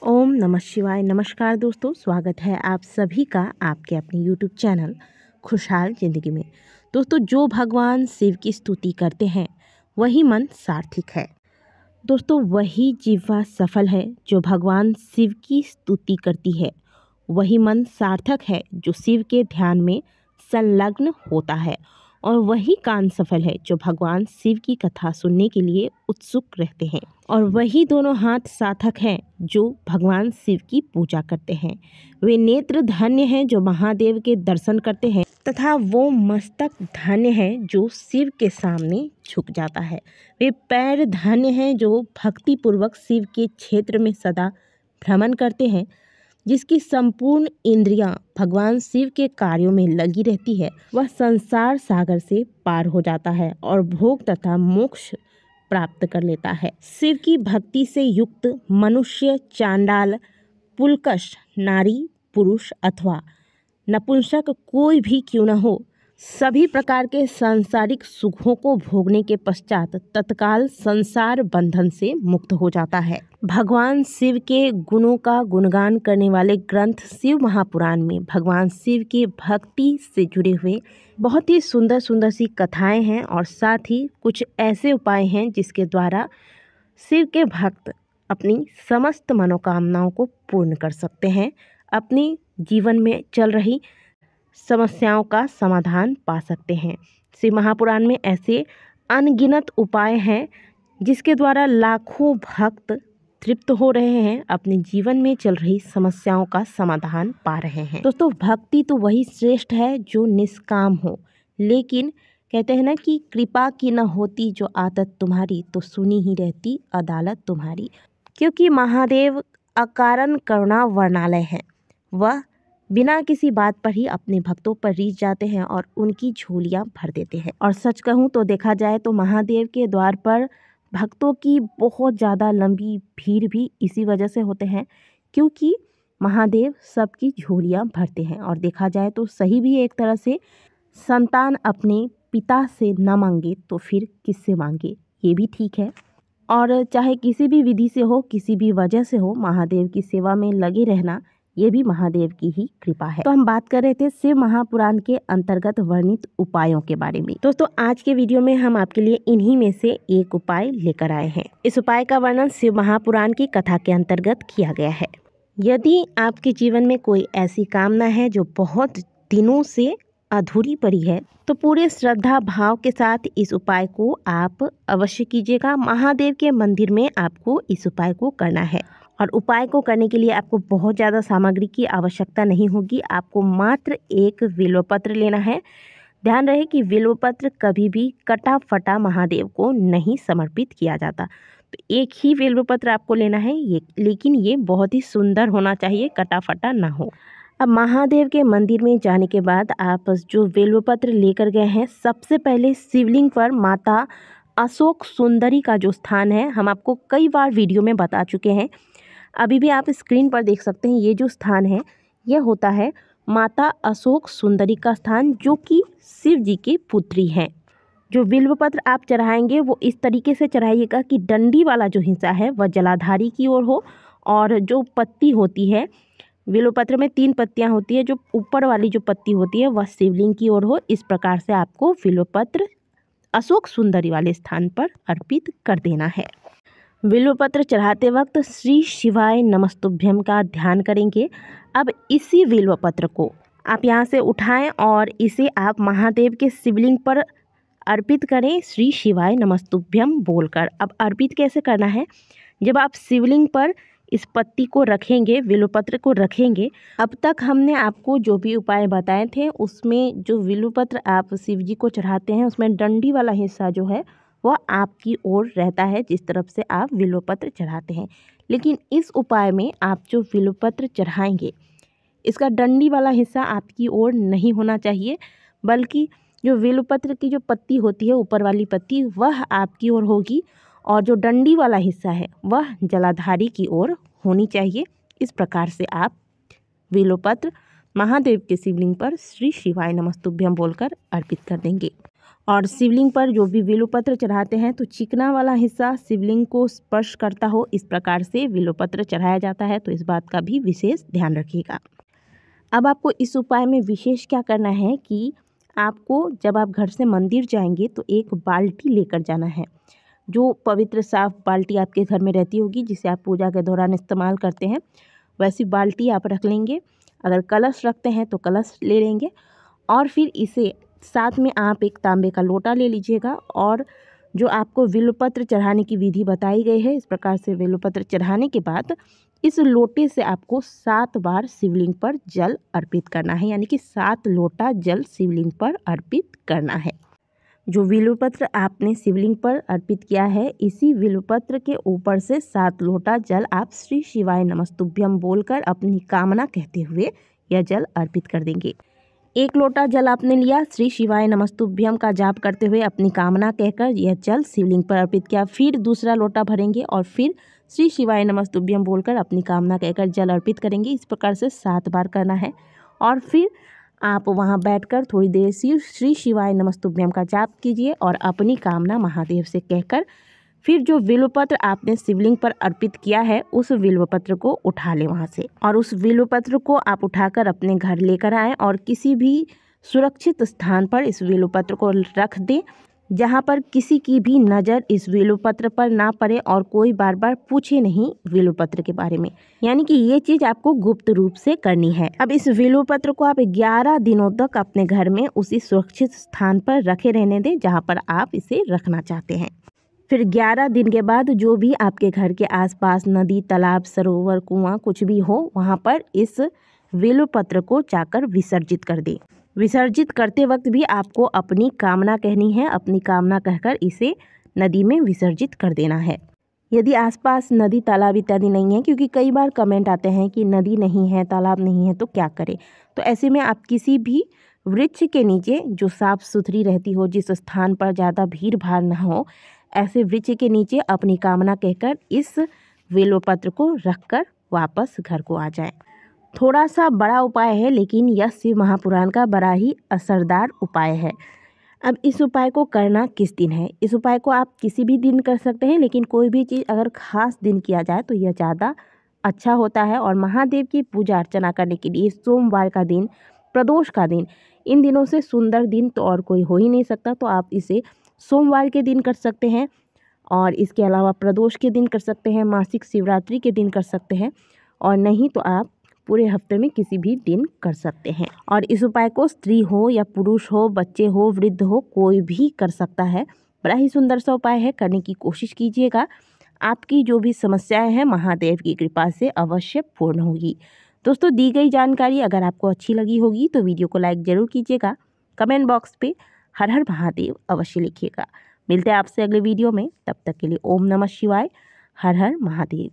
ओम नमः शिवाय। नमस्कार दोस्तों, स्वागत है आप सभी का आपके अपने यूट्यूब चैनल खुशहाल ज़िंदगी में। दोस्तों, जो भगवान शिव की स्तुति करते हैं वही मन सार्थक है। दोस्तों, वही जीवा सफल है जो भगवान शिव की स्तुति करती है। वही मन सार्थक है जो शिव के ध्यान में संलग्न होता है। और वही कान सफल है जो भगवान शिव की कथा सुनने के लिए उत्सुक रहते हैं। और वही दोनों हाथ सार्थक हैं जो भगवान शिव की पूजा करते हैं। वे नेत्र धन्य हैं जो महादेव के दर्शन करते हैं, तथा वो मस्तक धन्य है जो शिव के सामने झुक जाता है। वे पैर धन्य हैं जो भक्ति पूर्वक शिव के क्षेत्र में सदा भ्रमण करते हैं। जिसकी संपूर्ण इंद्रियां भगवान शिव के कार्यों में लगी रहती है, वह संसार सागर से पार हो जाता है और भोग तथा मोक्ष प्राप्त कर लेता है। शिव की भक्ति से युक्त मनुष्य, चांडाल, पुलकश, नारी, पुरुष अथवा नपुंसक कोई भी क्यों न हो, सभी प्रकार के सांसारिक सुखों को भोगने के पश्चात तत्काल संसार बंधन से मुक्त हो जाता है। भगवान शिव के गुणों का गुणगान करने वाले ग्रंथ शिव महापुराण में भगवान शिव की भक्ति से जुड़े हुए बहुत ही सुंदर सुंदर सी कथाएं हैं और साथ ही कुछ ऐसे उपाय हैं जिसके द्वारा शिव के भक्त अपनी समस्त मनोकामनाओं को पूर्ण कर सकते हैं, अपनी जीवन में चल रही समस्याओं का समाधान पा सकते हैं। शिव महापुराण में ऐसे अनगिनत उपाय हैं जिसके द्वारा लाखों भक्त तृप्त हो रहे हैं, अपने जीवन में चल रही समस्याओं का समाधान पा रहे हैं। दोस्तों, भक्ति तो वही श्रेष्ठ है जो निष्काम हो, लेकिन कहते हैं ना कि कृपा की न होती जो आदत तुम्हारी, तो सुनी ही रहती अदालत तुम्हारी। क्योंकि महादेव अकारण करुणा वर्णालय है। वह बिना किसी बात पर ही अपने भक्तों पर रीझ जाते हैं और उनकी झोलियां भर देते हैं। और सच कहूँ तो देखा जाए तो महादेव के द्वार पर भक्तों की बहुत ज़्यादा लंबी भीड़ भी इसी वजह से होते हैं, क्योंकि महादेव सबकी झोलियां भरते हैं। और देखा जाए तो सही भी एक तरह से, संतान अपने पिता से न मांगे तो फिर किससे मांगे, ये भी ठीक है। और चाहे किसी भी विधि से हो, किसी भी वजह से हो, महादेव की सेवा में लगे रहना ये भी महादेव की ही कृपा है। तो हम बात कर रहे थे शिव महापुराण के अंतर्गत वर्णित उपायों के बारे में। दोस्तों, आज के वीडियो में हम आपके लिए इन्हीं में से एक उपाय लेकर आए हैं। इस उपाय का वर्णन शिव महापुराण की कथा के अंतर्गत किया गया है। यदि आपके जीवन में कोई ऐसी कामना है जो बहुत दिनों से अधूरी पड़ी है, तो पूरे श्रद्धा भाव के साथ इस उपाय को आप अवश्य कीजिएगा। महादेव के मंदिर में आपको इस उपाय को करना है। और उपाय को करने के लिए आपको बहुत ज़्यादा सामग्री की आवश्यकता नहीं होगी। आपको मात्र एक बिल्वपत्र लेना है। ध्यान रहे कि बिल्वपत्र कभी भी कटा फटा महादेव को नहीं समर्पित किया जाता। तो एक ही बिल्वपत्र आपको लेना है, लेकिन ये बहुत ही सुंदर होना चाहिए, कटा फटा ना हो। अब महादेव के मंदिर में जाने के बाद आप जो बिल्वपत्र लेकर गए हैं, सबसे पहले शिवलिंग पर माता अशोक सुंदरी का जो स्थान है, हम आपको कई बार वीडियो में बता चुके हैं, अभी भी आप स्क्रीन पर देख सकते हैं। ये जो स्थान है, यह होता है माता अशोक सुंदरी का स्थान, जो कि शिव जी की पुत्री हैं। जो बिल्वपत्र आप चढ़ाएंगे वो इस तरीके से चढ़ाइएगा कि डंडी वाला जो हिस्सा है वह जलाधारी की ओर हो, और जो पत्ती होती है, बिल्वपत्र में 3 पत्तियां होती है, जो ऊपर वाली जो पत्ती होती है वह शिवलिंग की ओर हो। इस प्रकार से आपको बिल्वपत्र अशोक सुंदरी वाले स्थान पर अर्पित कर देना है। बिल्वपत्र चढ़ाते वक्त श्री शिवाय नमस्तुभ्यम का ध्यान करेंगे। अब इसी बिल्वपत्र को आप यहाँ से उठाएं और इसे आप महादेव के शिवलिंग पर अर्पित करें, श्री शिवाय नमस्तुभ्यम बोलकर। अब अर्पित कैसे करना है, जब आप शिवलिंग पर इस पत्ती को रखेंगे, बिल्वपत्र को रखेंगे, अब तक हमने आपको जो भी उपाय बताए थे उसमें जो बिल्वपत्र आप शिव जी को चढ़ाते हैं उसमें डंडी वाला हिस्सा जो है वह आपकी ओर रहता है, जिस तरफ से आप बिल्वपत्र चढ़ाते हैं। लेकिन इस उपाय में आप जो बिल्वपत्र चढ़ाएंगे, इसका डंडी वाला हिस्सा आपकी ओर नहीं होना चाहिए, बल्कि जो बिल्वपत्र की जो पत्ती होती है, ऊपर वाली पत्ती, वह आपकी ओर होगी, और जो डंडी वाला हिस्सा है वह जलाधारी की ओर होनी चाहिए। इस प्रकार से आप बिल्वपत्र महादेव के शिवलिंग पर श्री शिवाय नमस्तुभ्यम बोलकर अर्पित कर देंगे। और शिवलिंग पर जो भी बिल्वपत्र चढ़ाते हैं तो चिकना वाला हिस्सा शिवलिंग को स्पर्श करता हो, इस प्रकार से बिल्वपत्र चढ़ाया जाता है। तो इस बात का भी विशेष ध्यान रखिएगा। अब आपको इस उपाय में विशेष क्या करना है कि आपको जब आप घर से मंदिर जाएंगे तो एक बाल्टी लेकर जाना है। जो पवित्र साफ बाल्टी आपके घर में रहती होगी जिसे आप पूजा के दौरान इस्तेमाल करते हैं, वैसी बाल्टी आप रख लेंगे। अगर कलश रखते हैं तो कलश ले लेंगे और फिर इसे साथ में आप एक तांबे का लोटा ले लीजिएगा और जो आपको बिल्वपत्र चढ़ाने की विधि बताई गई है, इस प्रकार से बिल्वपत्र चढ़ाने के बाद इस लोटे से आपको 7 बार शिवलिंग पर जल अर्पित करना है, यानी कि 7 लोटा जल शिवलिंग पर अर्पित करना है। जो बिल्वपत्र आपने शिवलिंग पर अर्पित किया है, इसी बिल्वपत्र के ऊपर से 7 लोटा जल आप श्री शिवाय नमस्तुभ्यम बोलकर अपनी कामना कहते हुए यह जल अर्पित कर देंगे। 1 लोटा जल आपने लिया, श्री शिवाय नमस्तुभ्यम का जाप करते हुए अपनी कामना कहकर यह जल शिवलिंग पर अर्पित किया। फिर दूसरा लोटा भरेंगे और फिर श्री शिवाय नमस्तुभ्यम बोलकर अपनी कामना कहकर जल अर्पित करेंगे। इस प्रकार से 7 बार करना है और फिर आप वहां बैठकर थोड़ी देर श्री शिवाय नमस्तुभ्यम का जाप कीजिए और अपनी कामना महादेव से कहकर फिर जो बिल्वपत्र आपने शिवलिंग पर अर्पित किया है उस बिल्वपत्र को उठा लें वहाँ से, और उस बिल्वपत्र को आप उठाकर अपने घर लेकर आएँ और किसी भी सुरक्षित स्थान पर इस बिल्वपत्र को रख दें जहाँ पर किसी की भी नज़र इस बिल्वपत्र पर ना पड़े और कोई बार बार पूछे नहीं बिल्वपत्र के बारे में, यानी कि ये चीज़ आपको गुप्त रूप से करनी है। अब इस बिल्वपत्र को आप 11 दिनों तक अपने घर में उसी सुरक्षित स्थान पर रखे रहने दें जहाँ पर आप इसे रखना चाहते हैं। फिर 11 दिन के बाद जो भी आपके घर के आसपास नदी, तालाब, सरोवर, कुआं कुछ भी हो वहाँ पर इस बिल्वपत्र को जाकर विसर्जित कर दें। विसर्जित करते वक्त भी आपको अपनी कामना कहनी है, अपनी कामना कहकर इसे नदी में विसर्जित कर देना है। यदि आसपास नदी, तालाब इत्यादि नहीं है, क्योंकि कई बार कमेंट आते हैं कि नदी नहीं है, तालाब नहीं है तो क्या करें, तो ऐसे में आप किसी भी वृक्ष के नीचे जो साफ सुथरी रहती हो, जिस स्थान पर ज़्यादा भीड़ भाड़ ना हो, ऐसे वृक्ष के नीचे अपनी कामना कहकर इस बिल्वपत्र को रखकर वापस घर को आ जाएं। थोड़ा सा बड़ा उपाय है लेकिन यह शिव महापुराण का बड़ा ही असरदार उपाय है। अब इस उपाय को करना किस दिन है? इस उपाय को आप किसी भी दिन कर सकते हैं, लेकिन कोई भी चीज़ अगर खास दिन किया जाए तो यह ज़्यादा अच्छा होता है। और महादेव की पूजा अर्चना करने के लिए सोमवार का दिन, प्रदोष का दिन, इन दिनों से सुंदर दिन तो और कोई हो ही नहीं सकता। तो आप इसे सोमवार के दिन कर सकते हैं और इसके अलावा प्रदोष के दिन कर सकते हैं, मासिक शिवरात्रि के दिन कर सकते हैं, और नहीं तो आप पूरे हफ्ते में किसी भी दिन कर सकते हैं। और इस उपाय को स्त्री हो या पुरुष हो, बच्चे हो, वृद्ध हो, कोई भी कर सकता है। बड़ा ही सुंदर सा उपाय है, करने की कोशिश कीजिएगा। आपकी जो भी समस्याएं हैं महादेव की कृपा से अवश्य पूर्ण होगी। दोस्तों, दी गई जानकारी अगर आपको अच्छी लगी होगी तो वीडियो को लाइक ज़रूर कीजिएगा। कमेंट बॉक्स पे हर हर महादेव अवश्य लिखिएगा। मिलते हैं आपसे अगले वीडियो में, तब तक के लिए ओम नमः शिवाय, हर हर महादेव।